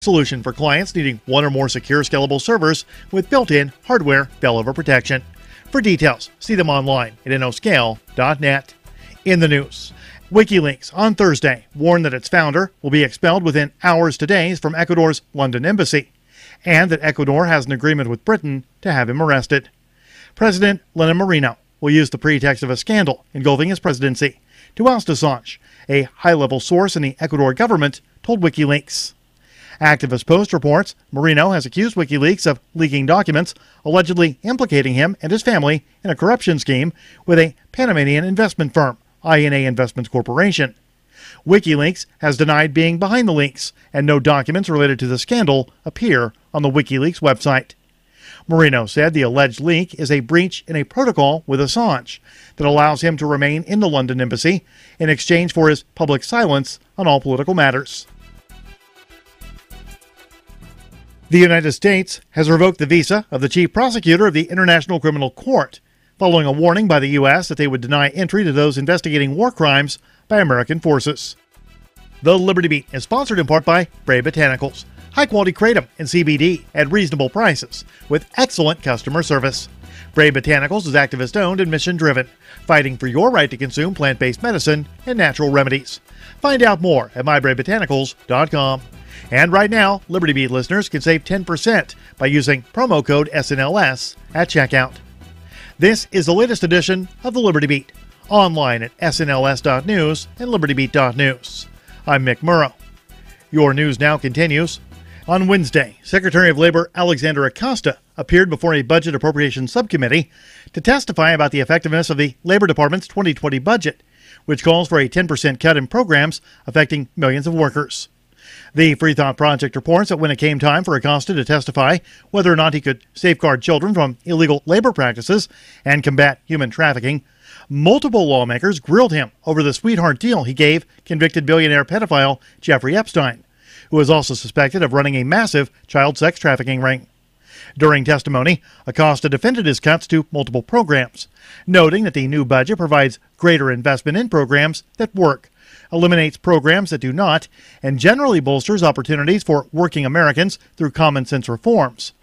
Solution for clients needing one or more secure, scalable servers with built-in hardware failover protection. For details, see them online at innoscale.net. In the news, WikiLeaks on Thursday warned that its founder will be expelled within hours to days from Ecuador's London embassy, and that Ecuador has an agreement with Britain to have him arrested. President Lenin Moreno will use the pretext of a scandal engulfing his presidency to oust Assange, a high-level source in the Ecuador government told WikiLeaks. Activist Post reports Moreno has accused WikiLeaks of leaking documents allegedly implicating him and his family in a corruption scheme with a Panamanian investment firm, INA Investments Corporation. WikiLeaks has denied being behind the leaks, and no documents related to the scandal appear on the WikiLeaks website. Moreno said the alleged leak is a breach in a protocol with Assange that allows him to remain in the London embassy in exchange for his public silence on all political matters. The United States has revoked the visa of the chief prosecutor of the International Criminal Court, following a warning by the U.S. that they would deny entry to those investigating war crimes by American forces. The Liberty Beat is sponsored in part by Bray Botanicals, high-quality kratom and CBD at reasonable prices with excellent customer service. Bray Botanicals is activist-owned and mission-driven, fighting for your right to consume plant-based medicine and natural remedies. Find out more at mybraybotanicals.com. And right now, Liberty Beat listeners can save 10% by using promo code SNLS at checkout. This is the latest edition of the Liberty Beat, online at snls.news and libertybeat.news. I'm Mick Murrow. Your news now continues. On Wednesday, Secretary of Labor Alexander Acosta appeared before a Budget Appropriations Subcommittee to testify about the effectiveness of the Labor Department's 2020 budget, which calls for a 10% cut in programs affecting millions of workers. The Free Thought Project reports that when it came time for Acosta to testify whether or not he could safeguard children from illegal labor practices and combat human trafficking, multiple lawmakers grilled him over the sweetheart deal he gave convicted billionaire pedophile Jeffrey Epstein, who is also suspected of running a massive child sex trafficking ring. During testimony, Acosta defended his cuts to multiple programs, noting that the new budget provides greater investment in programs that work, eliminates programs that do not, and generally bolsters opportunities for working Americans through common sense reforms.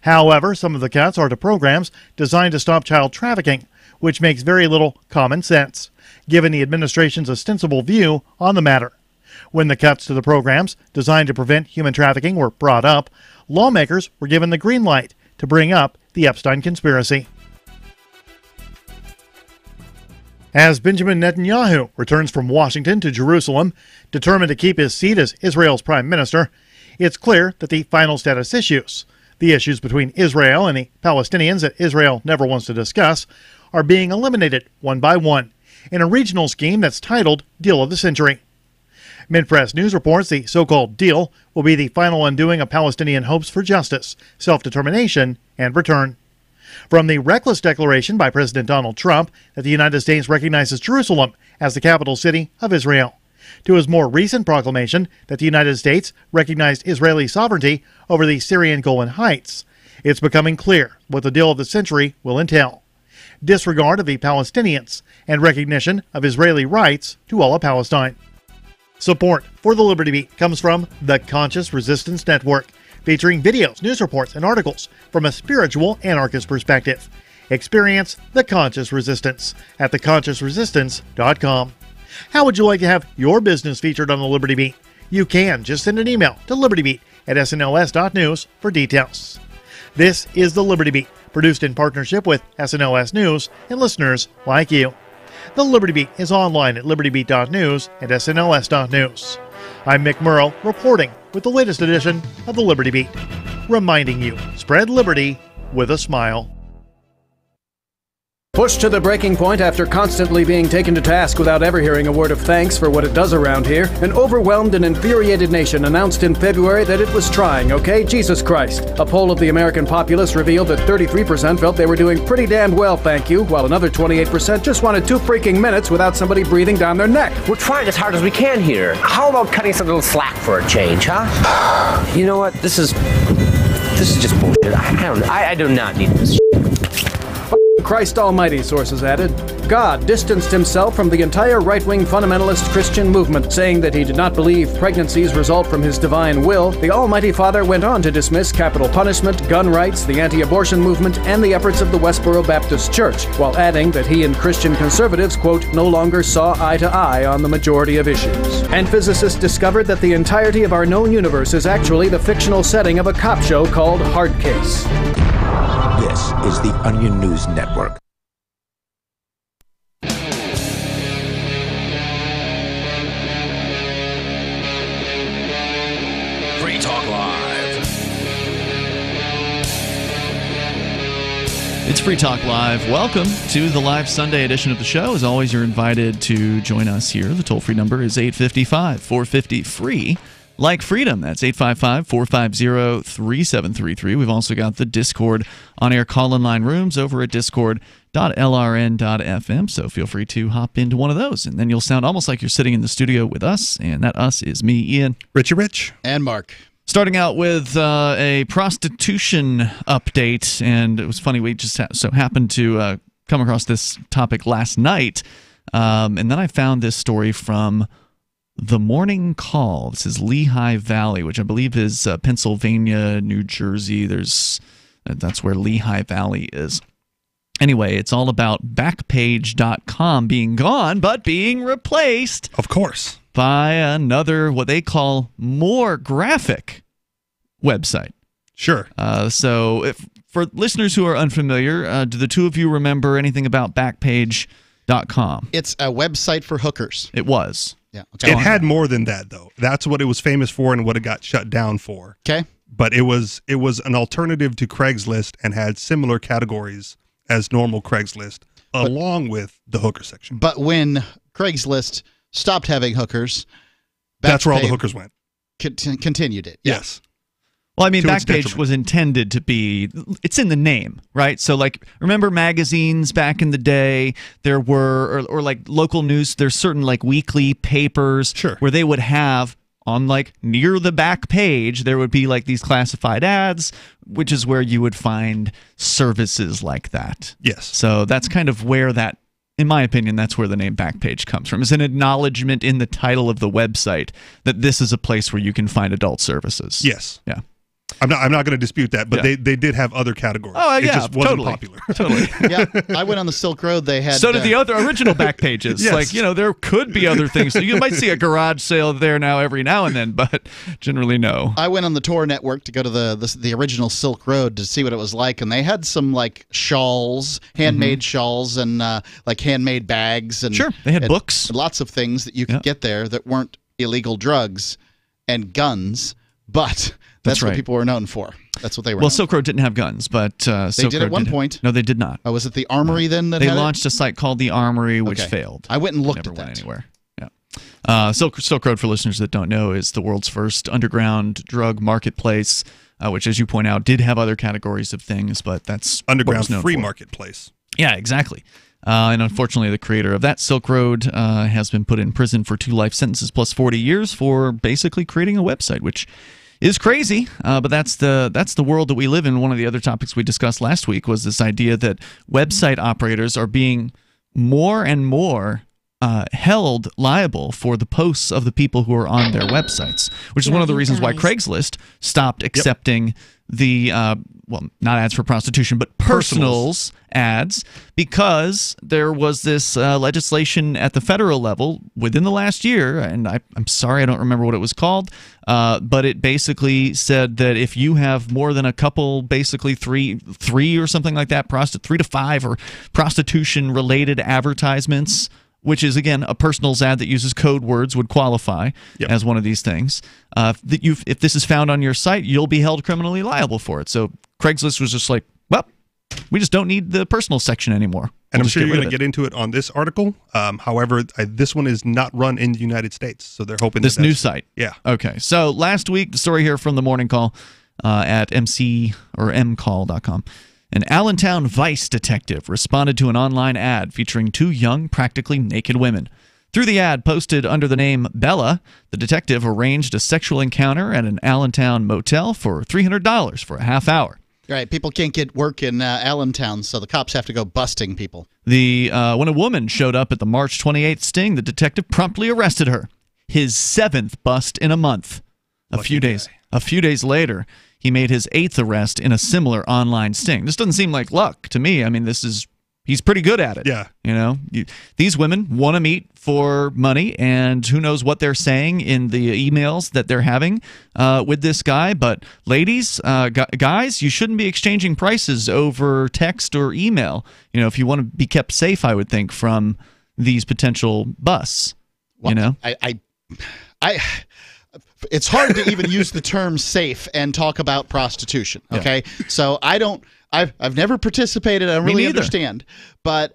However, some of the cuts are to programs designed to stop child trafficking, which makes very little common sense, given the administration's ostensible view on the matter. When the cuts to the programs designed to prevent human trafficking were brought up, lawmakers were given the green light to bring up the Epstein conspiracy. As Benjamin Netanyahu returns from Washington to Jerusalem, determined to keep his seat as Israel's prime minister, it's clear that the final status issues, the issues between Israel and the Palestinians that Israel never wants to discuss, are being eliminated one by one in a regional scheme that's titled Deal of the Century. Midpress News reports the so-called deal will be the final undoing of Palestinian hopes for justice, self-determination, and return. From the reckless declaration by President Donald Trump that the United States recognizes Jerusalem as the capital city of Israel, to his more recent proclamation that the United States recognized Israeli sovereignty over the Syrian Golan Heights, it's becoming clear what the deal of the century will entail. Disregard of the Palestinians and recognition of Israeli rights to all of Palestine. Support for the Liberty Beat comes from the Conscious Resistance Network, featuring videos, news reports, and articles from a spiritual anarchist perspective. Experience the Conscious Resistance at theconsciousresistance.com. How would you like to have your business featured on the Liberty Beat? You can just send an email to libertybeat@snls.news for details. This is the Liberty Beat, produced in partnership with SNLS News and listeners like you. The Liberty Beat is online at libertybeat.news and snls.news. I'm Mick Murrow, reporting with the latest edition of the Liberty Beat, reminding you, spread liberty with a smile. Pushed to the breaking point after constantly being taken to task without ever hearing a word of thanks for what it does around here, an overwhelmed and infuriated nation announced in February that it was trying, okay? Jesus Christ. A poll of the American populace revealed that 33% felt they were doing pretty damn well, thank you, while another 28% just wanted 2 freaking minutes without somebody breathing down their neck. We're trying as hard as we can here. How about cutting some little slack for a change, huh? You know what? This is just bullshit. I do not need this shit. Christ Almighty, sources added. God distanced himself from the entire right-wing fundamentalist Christian movement, saying that he did not believe pregnancies result from his divine will. The Almighty Father went on to dismiss capital punishment, gun rights, the anti-abortion movement, and the efforts of the Westboro Baptist Church, while adding that he and Christian conservatives, quote, no longer saw eye to eye on the majority of issues. And physicists discovered that the entirety of our known universe is actually the fictional setting of a cop show called Hard Case. This is the Onion News Network. Free Talk Live. It's Free Talk Live. Welcome to the live Sunday edition of the show. As always, you're invited to join us here. The toll-free number is 855-450-FREE. Like freedom, that's 855-450-3733. We've also got the Discord on-air call-in line rooms over at discord.lrn.fm, so feel free to hop into one of those, and then you'll sound almost like you're sitting in the studio with us, and that us is me, Ian. Richie Rich. And Mark. Starting out with a prostitution update, and it was funny, we just so happened to come across this topic last night, and then I found this story from The Morning Call. This is Lehigh Valley, which I believe is Pennsylvania, New Jersey. That's where Lehigh Valley is. Anyway, it's all about Backpage.com being gone, but being replaced, of course, by another, what they call more graphic website. Sure. So for listeners who are unfamiliar, do the two of you remember anything about Backpage.com? It's a website for hookers. It was. Yeah. Okay. It had more than that, though. That's what it was famous for and what it got shut down for. Okay. But it was an alternative to Craigslist and had similar categories as normal Craigslist, along with the hooker section. But when Craigslist stopped having hookers, that's where all the hookers went. Continued it. Yeah. Yes. Well, I mean, Backpage was intended to be, it's in the name, right? So, like, remember magazines back in the day? There were, or like local news, there's certain, like, weekly papers where they would have on, like, near the back page, there would be, like, these classified ads, which is where you would find services like that. Yes. So that's kind of where that, in my opinion, that's where the name Backpage comes from. It's an acknowledgement in the title of the website that this is a place where you can find adult services. Yes. Yeah. I'm not going to dispute that, but they did have other categories. Oh, yeah, it just wasn't totally. popular. Totally. Yeah, I went on the Silk Road. They had. So did the other original back pages. Yes. Like, there could be other things. So you might see a garage sale there now every now and then, but generally no. I went on the Tor network to go to the original Silk Road to see what it was like, and they had some like shawls, handmade shawls, and like handmade bags, and they had books, lots of things that you could get there that weren't illegal drugs and guns, but. That's what people were known for. That's what they were. Well, Silk Road didn't have guns, but they did at one point. No, they did not. Oh, was it the Armory then? That they launched a site called the Armory, which failed. I went and looked at that. Never went anywhere. Yeah. Silk Road, for listeners that don't know, is the world's first underground drug marketplace, which, as you point out, did have other categories of things, but that's underground free marketplace. Yeah, exactly. And unfortunately, the creator of that Silk Road has been put in prison for 2 life sentences plus 40 years for basically creating a website, which is crazy, but that's the world that we live in. One of the other topics we discussed last week was this idea that website operators are being more and more held liable for the posts of the people who are on their websites, which is one of the reasons why Craigslist stopped accepting the not ads for prostitution, but personals ads, because there was this legislation at the federal level within the last year, and I'm sorry, I don't remember what it was called, but it basically said that if you have more than a couple, basically three or something like that, 3 to 5 or prostitution-related advertisements, which is, again, a personals ad that uses code words, would qualify as one of these things. If this is found on your site, you'll be held criminally liable for it. So Craigslist was just like, well, we just don't need the personal section anymore. And I'm sure you're going to get into it on this article. However, this one is not run in the United States, so they're hoping this new site. Yeah. Okay. So last week, the story here from the Morning Call at mcall.com. An Allentown Vice detective responded to an online ad featuring 2 young, practically naked women. Through the ad posted under the name Bella, the detective arranged a sexual encounter at an Allentown motel for $300 for a half hour. Right. People can't get work in Allentown, so the cops have to go busting people. When a woman showed up at the March 28th sting, the detective promptly arrested her. His 7th bust in a month. A few days later, he made his 8th arrest in a similar online sting. This doesn't seem like luck to me. I mean, he's pretty good at it. Yeah. You know, these women want to meet for money, and who knows what they're saying in the emails that they're having with this guy. But ladies, guys, you shouldn't be exchanging prices over text or email. You know, if you want to be kept safe, I would think, from these potential busts. Well, you know, it's hard to even use the term safe and talk about prostitution. Okay, so I've never participated. I don't really understand, but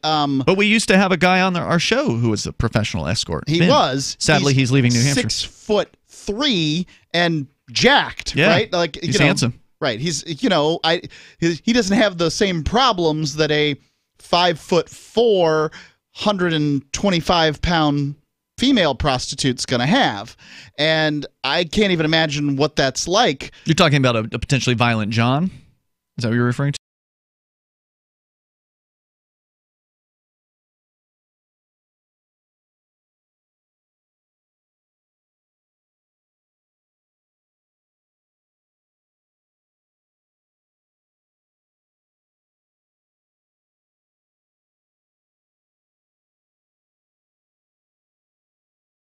we used to have a guy on our show who was a professional escort. Sadly, he's leaving New Hampshire. 6'3" and jacked. Yeah, right? Like he's handsome. Right. He's he doesn't have the same problems that a 5'4", 125-pound female prostitute's going to have, and I can't even imagine what that's like. You're talking about a potentially violent John? Is that what you're referring to?